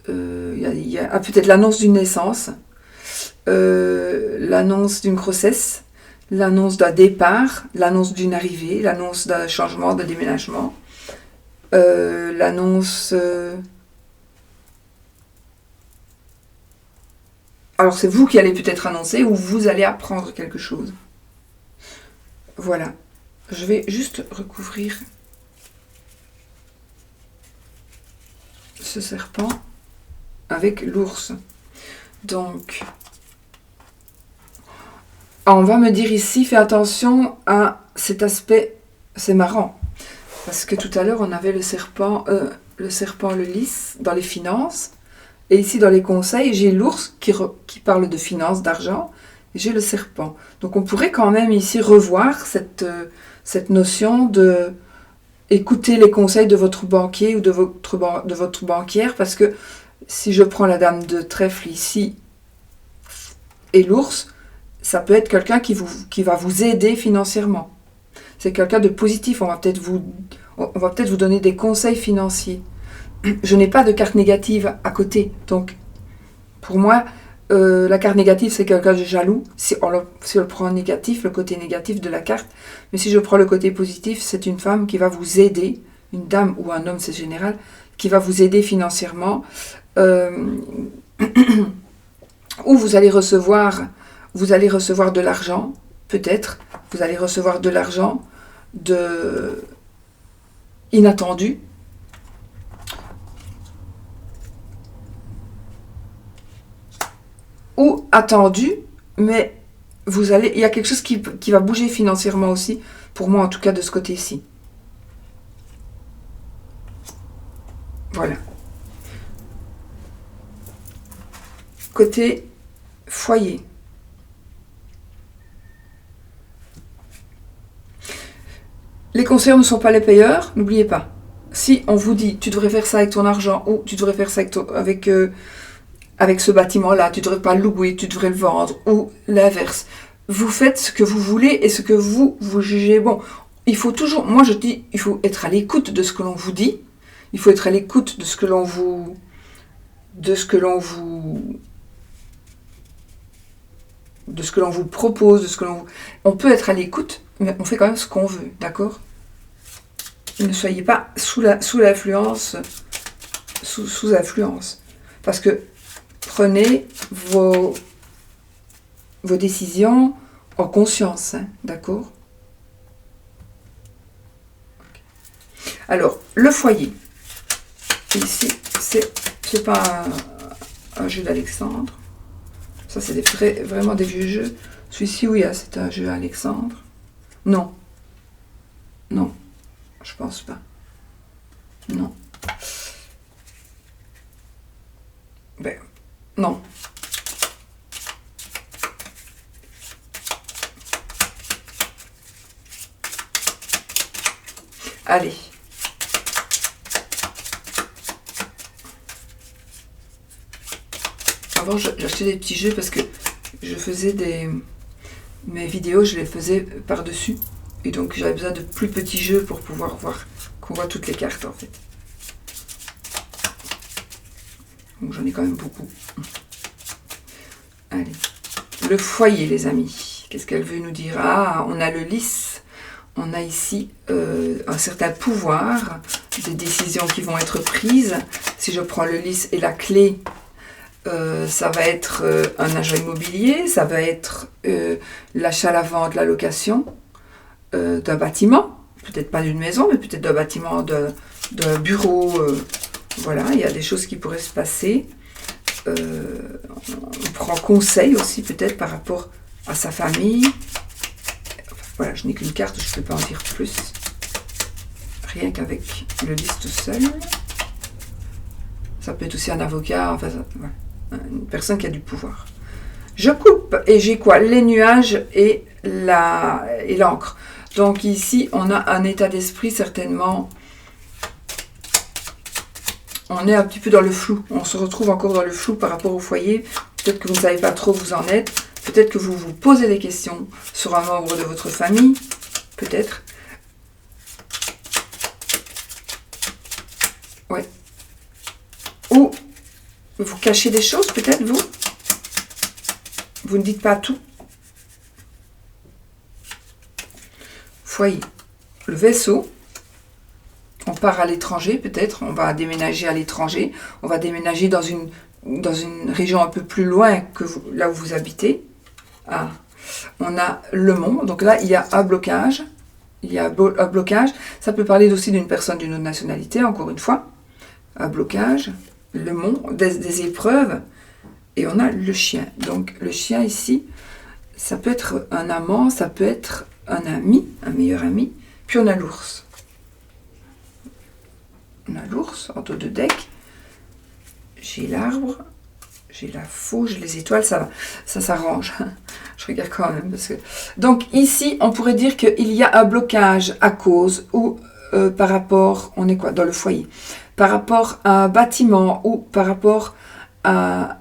Il y a peut-être l'annonce d'une naissance, l'annonce d'une grossesse, l'annonce d'un départ, l'annonce d'une arrivée, l'annonce d'un changement, d'un déménagement, l'annonce... Alors c'est vous qui allez peut-être annoncer ou vous allez apprendre quelque chose. Voilà. Je vais juste recouvrir ce serpent avec l'ours. Donc, on va me dire ici, fais attention à cet aspect. C'est marrant. Parce que tout à l'heure, on avait le serpent, le lys dans les finances. Et ici, dans les conseils, j'ai l'ours qui parle de finances, d'argent, et j'ai le serpent. Donc, on pourrait quand même ici revoir cette notion de écouter les conseils de votre banquier ou de votre banquière, parce que si je prends la dame de trèfle ici et l'ours, ça peut être quelqu'un qui va vous aider financièrement. c'est quelqu'un de positif. On va peut-être vous donner des conseils financiers. Je n'ai pas de carte négative à côté. Donc, pour moi, la carte négative, c'est quelqu'un de jaloux. Si on le prend négatif, le côté négatif de la carte. Mais si je prends le côté positif, c'est une femme qui va vous aider, une dame ou un homme, c'est général, qui va vous aider financièrement. Ou vous allez recevoir de l'argent, peut-être. Vous allez recevoir de l'argent inattendu. Ou attendu, mais il y a quelque chose qui va bouger financièrement aussi, pour moi en tout cas de ce côté-ci. Voilà. Côté foyer. Les conseillers ne sont pas les payeurs, n'oubliez pas. Si on vous dit, tu devrais faire ça avec ton argent, ou tu devrais faire ça avec ce bâtiment-là, tu ne devrais pas le louer, tu devrais le vendre, ou l'inverse. Vous faites ce que vous voulez et ce que vous jugez bon. Il faut toujours, moi je dis, il faut être à l'écoute de ce que l'on vous dit, il faut être à l'écoute de ce que l'on vous propose, on peut être à l'écoute, mais on fait quand même ce qu'on veut, d'accord? Ne soyez pas sous l'influence, sous influence, parce que prenez vos décisions en conscience, hein, d'accord? Alors, le foyer. Ici, c'est pas un jeu d'Alexandre. Ça, c'est vraiment des vieux jeux. Celui-ci, oui, c'est un jeu Alexandre. Non. Non. Je pense pas. Non. Ben, non. Allez. Avant, j'achetais des petits jeux parce que je faisais mes vidéos, je les faisais par-dessus. Et donc, j'avais besoin de plus petits jeux pour pouvoir voir qu'on voit toutes les cartes, en fait. Donc, j'en ai quand même beaucoup. Allez. Le foyer, les amis. Qu'est-ce qu'elle veut nous dire? Ah, on a le lys. On a ici un certain pouvoir, des décisions qui vont être prises. Si je prends le lys et la clé, ça va être un agent immobilier, ça va être l'achat, la vente, la location d'un bâtiment, peut-être pas d'une maison, mais peut-être d'un bâtiment, d'un bureau. Voilà, il y a des choses qui pourraient se passer. On prend conseil aussi peut-être par rapport à sa famille. Voilà, je n'ai qu'une carte, je ne peux pas en dire plus. Rien qu'avec le lys tout seul. Ça peut être aussi un avocat, enfin, voilà, une personne qui a du pouvoir. Je coupe et j'ai quoi? Les nuages et l'encre. Donc ici, on a un état d'esprit certainement. On est un petit peu dans le flou. On se retrouve encore dans le flou par rapport au foyer. Peut-être que vous ne savez pas trop où vous en êtes. Peut-être que vous vous posez des questions sur un membre de votre famille. Peut-être. Ouais. Ou vous cachez des choses, peut-être, vous. Vous ne dites pas tout. Foyer. Le vaisseau. On part à l'étranger, peut-être. On va déménager à l'étranger. On va déménager dans une région un peu plus loin que là où vous habitez. Ah. On a le monde. Donc là, il y a un blocage. Il y a un blocage. Ça peut parler aussi d'une personne d'une autre nationalité, encore une fois. Un blocage. Le monde, des épreuves. Et on a le chien. Donc le chien ici, ça peut être un amant, ça peut être un ami, un meilleur ami. Puis on a l'ours. On a l'ours en dos de deck. J'ai l'arbre. J'ai la faux, j'ai les étoiles, ça va. Ça s'arrange. Je regarde quand même. Parce que... Donc ici, on pourrait dire qu'il y a un blocage à cause ou par rapport, on est quoi? Dans le foyer. Par rapport à un bâtiment ou par rapport à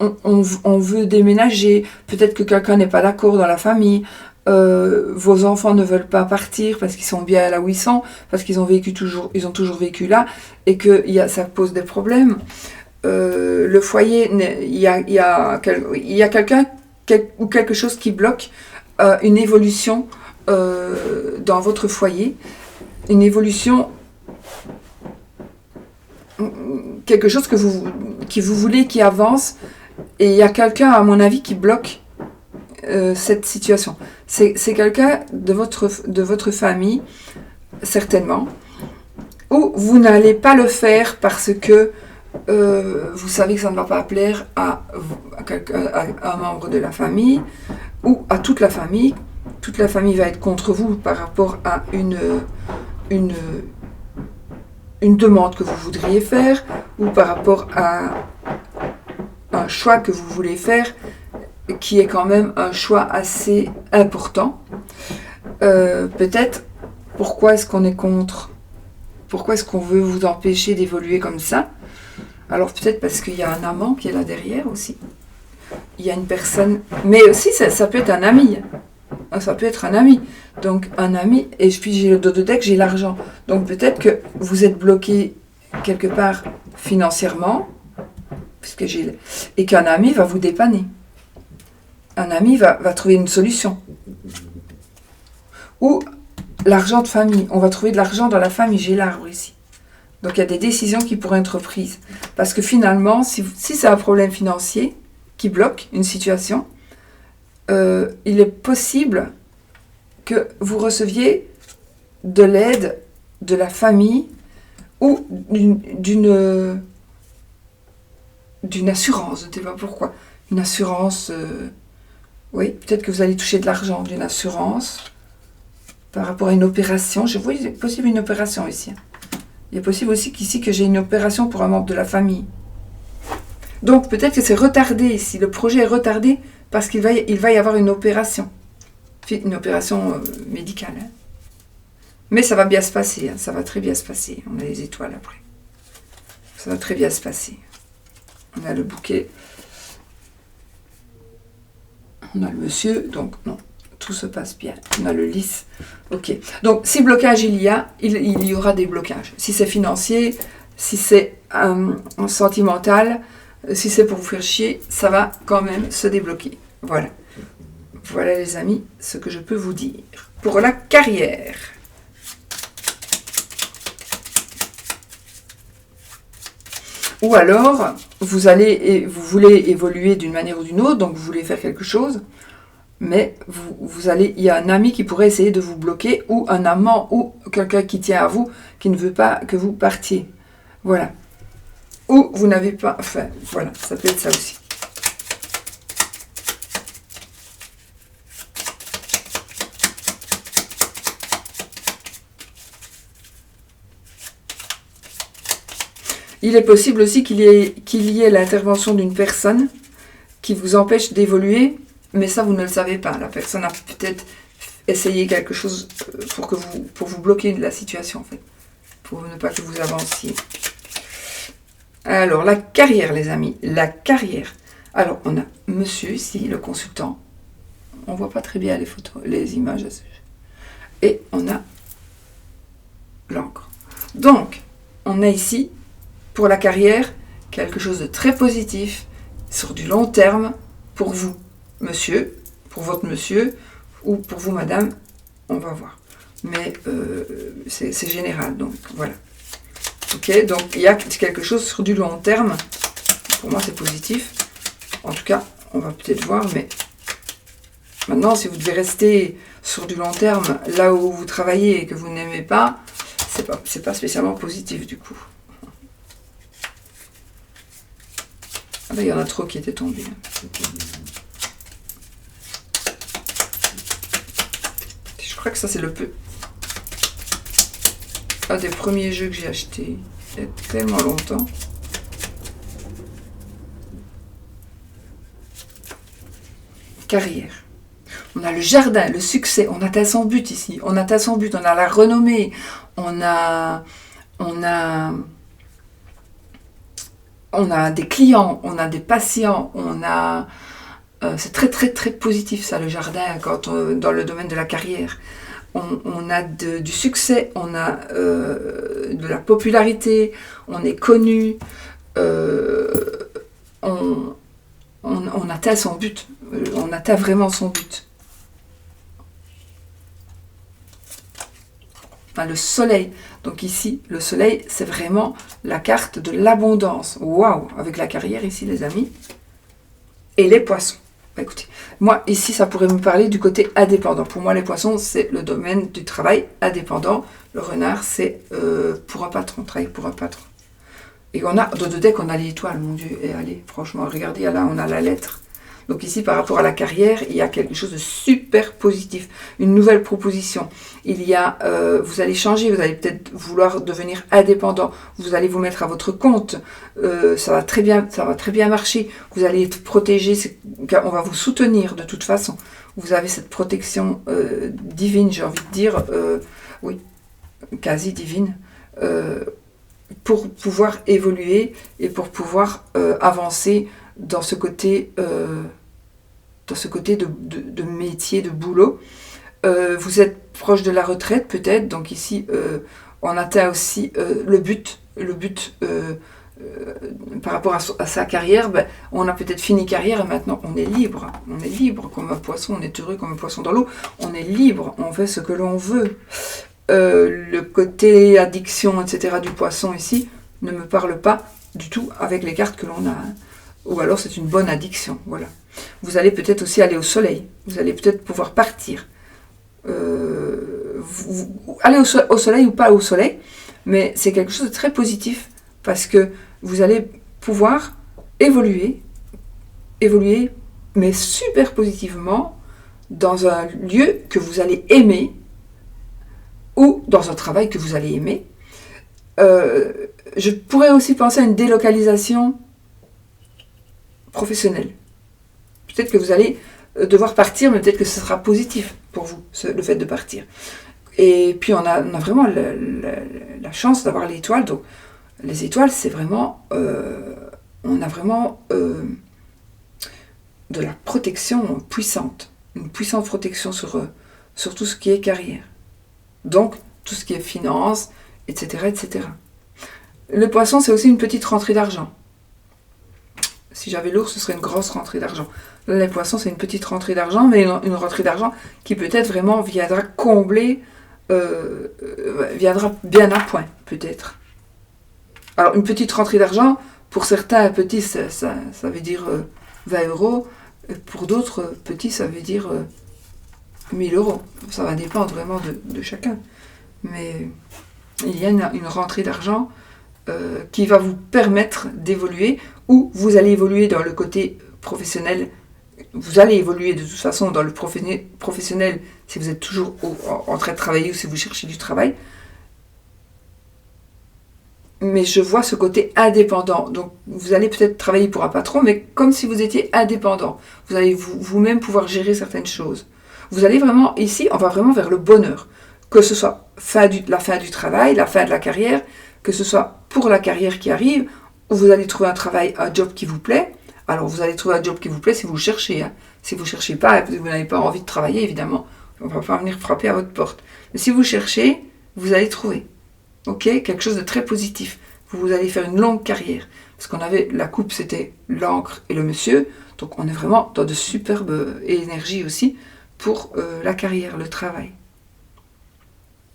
on veut déménager, peut-être que quelqu'un n'est pas d'accord dans la famille, vos enfants ne veulent pas partir parce qu'ils sont bien là où ils sont, parce qu'ils ont toujours vécu là, et que ça pose des problèmes. Le foyer, il y a quelqu'un ou quelque chose qui bloque une évolution dans votre foyer, une évolution, quelque chose que vous voulez qui avance, et il y a quelqu'un, à mon avis, qui bloque cette situation. C'est quelqu'un de votre famille, certainement, ou vous n'allez pas le faire parce que vous savez que ça ne va pas plaire à un membre de la famille ou à toute la famille. Toute la famille va être contre vous par rapport à une demande que vous voudriez faire ou par rapport à un choix que vous voulez faire qui est quand même un choix assez important. Peut-être, pourquoi est-ce qu'on est contre? Pourquoi est-ce qu'on veut vous empêcher d'évoluer comme ça? Alors peut-être parce qu'il y a un amant qui est là derrière aussi. Il y a une personne, mais aussi ça peut être un ami. Ça peut être un ami. Donc un ami, et puis j'ai le dos de deck, j'ai l'argent. Donc peut-être que vous êtes bloqué quelque part financièrement, et qu'un ami va vous dépanner. Un ami va trouver une solution. Ou l'argent de famille. On va trouver de l'argent dans la famille. J'ai l'arbre ici. Donc il y a des décisions qui pourraient être prises. Parce que finalement, si c'est un problème financier qui bloque une situation, il est possible que vous receviez de l'aide de la famille ou d'une assurance, je ne sais pas pourquoi. Une assurance, oui, peut-être que vous allez toucher de l'argent d'une assurance par rapport à une opération. Je vois, il est possible une opération ici. Il est possible aussi qu'ici que j'ai une opération pour un membre de la famille. Donc peut-être que c'est retardé ici. Le projet est retardé parce qu'il va y avoir une opération. Une opération médicale. Hein. Mais ça va bien se passer. Hein. Ça va très bien se passer. On a les étoiles après. Ça va très bien se passer. On a le bouquet. On a le monsieur. Donc non. Tout se passe bien. On a le lys. Ok. Donc, si blocage il y aura des blocages. Si c'est financier, si c'est sentimental, si c'est pour vous faire chier, ça va quand même se débloquer. Voilà. Voilà les amis, ce que je peux vous dire. Pour la carrière. Ou alors, vous voulez évoluer d'une manière ou d'une autre, donc vous voulez faire quelque chose. Mais il y a un ami qui pourrait essayer de vous bloquer, ou un amant, ou quelqu'un qui tient à vous, qui ne veut pas que vous partiez. Voilà. Ou vous n'avez pas... Enfin, voilà, ça peut être ça aussi. Il est possible aussi qu'il y ait l'intervention d'une personne qui vous empêche d'évoluer, mais ça, vous ne le savez pas. La personne a peut-être essayé quelque chose pour vous bloquer la situation, en fait. Pour ne pas que vous avanciez. Alors, la carrière, les amis. La carrière. Alors, on a monsieur ici, le consultant. On ne voit pas très bien les photos, les images. Et on a l'encre. Donc, on a ici, pour la carrière, quelque chose de très positif, sur du long terme, pour vous. Monsieur, pour votre monsieur, ou pour vous madame, on va voir. Mais c'est général, donc voilà. Ok, donc il y a quelque chose sur du long terme. Pour moi, c'est positif. En tout cas, on va peut-être voir, mais maintenant, si vous devez rester sur du long terme, là où vous travaillez et que vous n'aimez pas, c'est pas spécialement positif du coup. Ah ben, il y en a trop qui étaient tombés. Je crois que ça, c'est un des premiers jeux que j'ai acheté il y a tellement longtemps. Carrière. On a le jardin, le succès, on atteint son but ici. On atteint son but, on a la renommée, on a on a des clients, on a des patients, on a... c'est très très très positif ça, le jardin, dans le domaine de la carrière. On a du succès, on a de la popularité, on est connu, on atteint son but, on atteint vraiment son but. Enfin, le soleil, donc ici, le soleil, c'est vraiment la carte de l'abondance. Waouh, avec la carrière ici, les amis. Et les poissons. Bah, écoutez, moi, ici, ça pourrait me parler du côté indépendant. Pour moi, les poissons, c'est le domaine du travail indépendant. Le renard, c'est pour un patron, travailler pour un patron. Et on a, dans le deck, on a l'étoile, mon Dieu. Et allez, franchement, regardez, là, on a la lettre. Donc ici, par rapport à la carrière, il y a quelque chose de super positif. Une nouvelle proposition. Il y a, vous allez changer, vous allez peut-être vouloir devenir indépendant. Vous allez vous mettre à votre compte. Ça va très bien marcher. Vous allez être protégé. On va vous soutenir de toute façon. Vous avez cette protection divine, j'ai envie de dire, oui, quasi divine, pour pouvoir évoluer et pour pouvoir avancer dans ce côté de métier, de boulot. Vous êtes proche de la retraite peut-être, donc ici on atteint aussi le but par rapport à sa carrière. Ben, on a peut-être fini carrière et maintenant on est libre comme un poisson, on est heureux comme un poisson dans l'eau, on est libre, on fait ce que l'on veut. Le côté addiction, etc. du poisson ici ne me parle pas du tout avec les cartes que l'on a, hein. Ou alors c'est une bonne addiction, voilà. Vous allez peut-être aussi aller au soleil, vous allez peut-être pouvoir partir. Aller au soleil ou pas au soleil, mais c'est quelque chose de très positif parce que vous allez pouvoir évoluer, mais super positivement dans un lieu que vous allez aimer ou dans un travail que vous allez aimer. Je pourrais aussi penser à une délocalisation professionnelle. Peut-être que vous allez devoir partir, mais peut-être que ce sera positif pour vous, le fait de partir. Et puis on a vraiment la chance d'avoir l'étoile. Donc les étoiles, c'est vraiment... on a vraiment de la protection puissante. Une puissante protection sur tout ce qui est carrière. Donc tout ce qui est finance, etc., etc. Le poisson, c'est aussi une petite rentrée d'argent. Si j'avais l'ours, ce serait une grosse rentrée d'argent. Là, les poissons, c'est une petite rentrée d'argent, mais une rentrée d'argent qui peut-être vraiment viendra combler, viendra bien à point, peut-être. Alors, une petite rentrée d'argent, pour certains petits, ça veut dire 20 €. Pour d'autres petits, ça veut dire 1000 €. Ça va dépendre vraiment de chacun. Mais il y a une rentrée d'argent qui va vous permettre d'évoluer, ou vous allez évoluer dans le côté professionnel. Vous allez évoluer de toute façon dans le professionnel si vous êtes toujours en train de travailler ou si vous cherchez du travail. Mais je vois ce côté indépendant. Donc vous allez peut-être travailler pour un patron, mais comme si vous étiez indépendant. Vous allez vous-même pouvoir gérer certaines choses. Vous allez vraiment, ici, on va vraiment vers le bonheur. Que ce soit la fin du travail, la fin de la carrière, que ce soit pour la carrière qui arrive, ou vous allez trouver un job qui vous plaît. Alors vous allez trouver un job qui vous plaît si vous cherchez. Hein. Si vous ne cherchez pas, vous n'avez pas envie de travailler, évidemment, on ne va pas venir frapper à votre porte. Mais si vous cherchez, vous allez trouver. Ok, quelque chose de très positif. Vous allez faire une longue carrière. Parce qu'on avait, la coupe, c'était l'encre et le monsieur. Donc on est vraiment dans de superbes énergies aussi pour la carrière, le travail.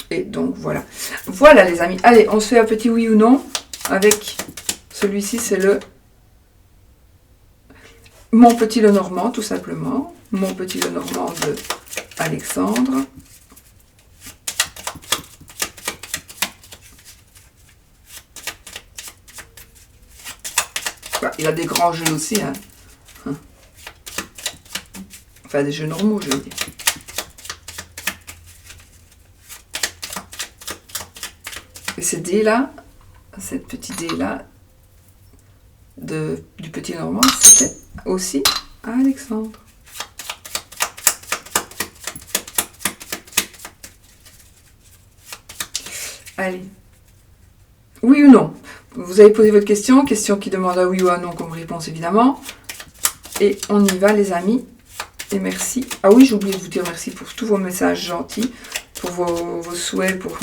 Et donc voilà. Voilà les amis. Allez, on se fait un petit oui ou non avec celui-ci, c'est Mon petit Lenormand, tout simplement. Mon petit Lenormand de Alexandre. Il a des grands jeux aussi, hein. Enfin, des jeux normaux, je veux dire. Et ces dés-là, cette petite dé-là, du petit Normand, c'était aussi à Alexandre. Allez. Oui ou non? Vous avez posé votre question qui demande à oui ou à non comme réponse évidemment. Et on y va les amis. Et merci. Ah oui, j'ai oublié de vous dire merci pour tous vos messages gentils, pour vos souhaits pour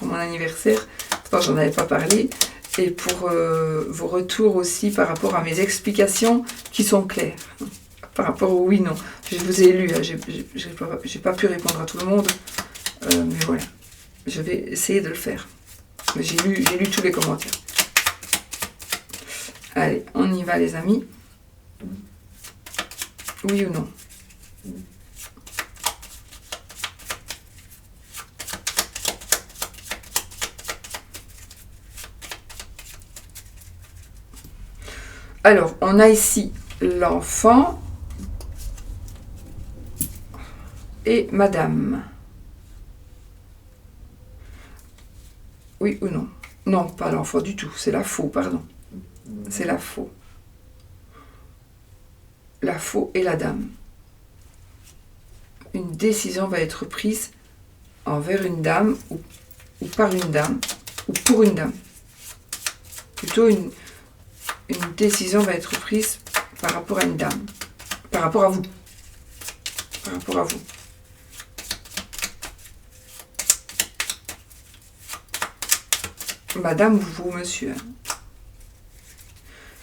mon anniversaire. Enfin, j'en avais pas parlé. Et pour vos retours aussi par rapport à mes explications qui sont claires. Par rapport au oui, non. Je vous ai lu, hein, j'ai pas pu répondre à tout le monde. Mais voilà, je vais essayer de le faire. J'ai lu tous les commentaires. Allez, on y va les amis. Oui ou non? Alors, on a ici l'enfant et madame. Oui ou non? Non, pas l'enfant du tout, c'est la faux, pardon. C'est la faux. La faux et la dame. Une décision va être prise envers une dame ou par une dame ou pour une dame. Plutôt une décision va être prise par rapport à une dame. Par rapport à vous. Par rapport à vous. Madame ou vous, monsieur.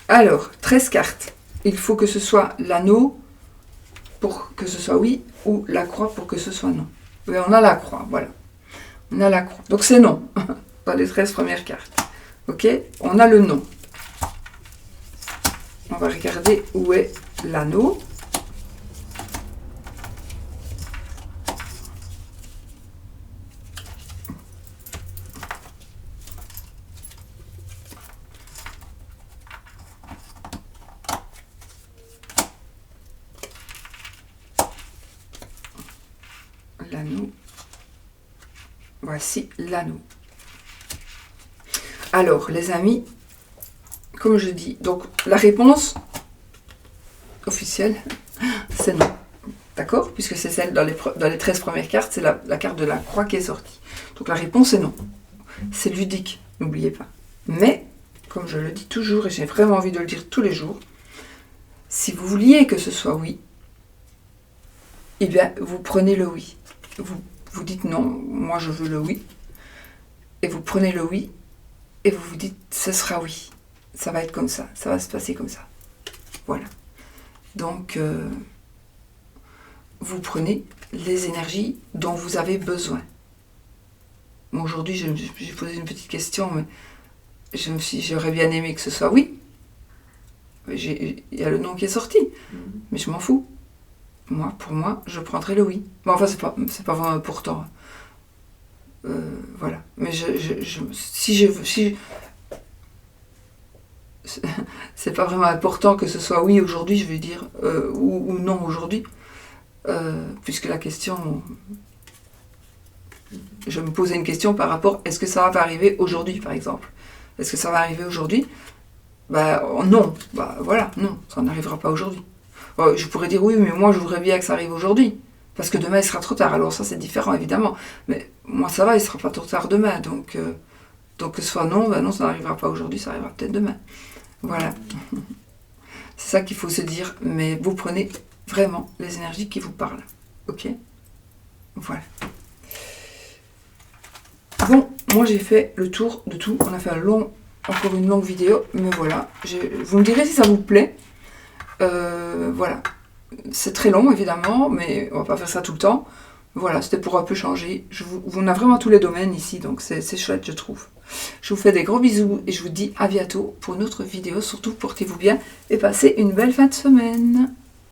Alors, 13 cartes. Il faut que ce soit l'anneau pour que ce soit oui ou la croix pour que ce soit non. Oui, on a la croix, voilà. On a la croix. Donc c'est non dans les 13 premières cartes. Ok? On a le non. On va regarder où est l'anneau. L'anneau. Voici l'anneau. Alors, les amis, comme je dis, donc la réponse officielle, c'est non. D'accord? Puisque c'est celle dans les 13 premières cartes, c'est la carte de la croix qui est sortie. Donc la réponse est non. C'est ludique, n'oubliez pas. Mais, comme je le dis toujours, et j'ai vraiment envie de le dire tous les jours, si vous vouliez que ce soit oui, eh bien, vous prenez le oui. Vous dites non, moi je veux le oui. Et vous prenez le oui, et vous vous dites, ce sera oui. Ça va être comme ça, ça va se passer comme ça. Voilà. Donc, vous prenez les énergies dont vous avez besoin. Bon, aujourd'hui, j'ai posé une petite question, mais j'aurais bien aimé que ce soit oui. Il y a le non qui est sorti, mais je m'en fous. Moi, pour moi, je prendrai le oui. Bon, enfin, c'est pas vraiment important. Voilà. Mais c'est pas vraiment important que ce soit oui aujourd'hui, je vais dire, ou non aujourd'hui, puisque la question, je me posais une question par rapport, est-ce que ça va arriver aujourd'hui, par exemple? Est-ce que ça va arriver aujourd'hui? Bah non, bah voilà, non, ça n'arrivera pas aujourd'hui. Je pourrais dire oui, mais moi je voudrais bien que ça arrive aujourd'hui, parce que demain il sera trop tard, alors ça c'est différent évidemment, mais moi ça va, il sera pas trop tard demain, donc que ce soit non, ben non, ça n'arrivera pas aujourd'hui, ça arrivera peut-être demain. Voilà. C'est ça qu'il faut se dire, mais vous prenez vraiment les énergies qui vous parlent. Ok? Voilà. Bon, moi j'ai fait le tour de tout. On a fait encore une longue vidéo, mais voilà. Vous me direz si ça vous plaît. Voilà. C'est très long évidemment, mais on va pas faire ça tout le temps. Voilà, c'était pour un peu changer. On a vraiment tous les domaines ici, donc c'est chouette, je trouve. Je vous fais des gros bisous et je vous dis à bientôt pour une autre vidéo. Surtout, portez-vous bien et passez une belle fin de semaine.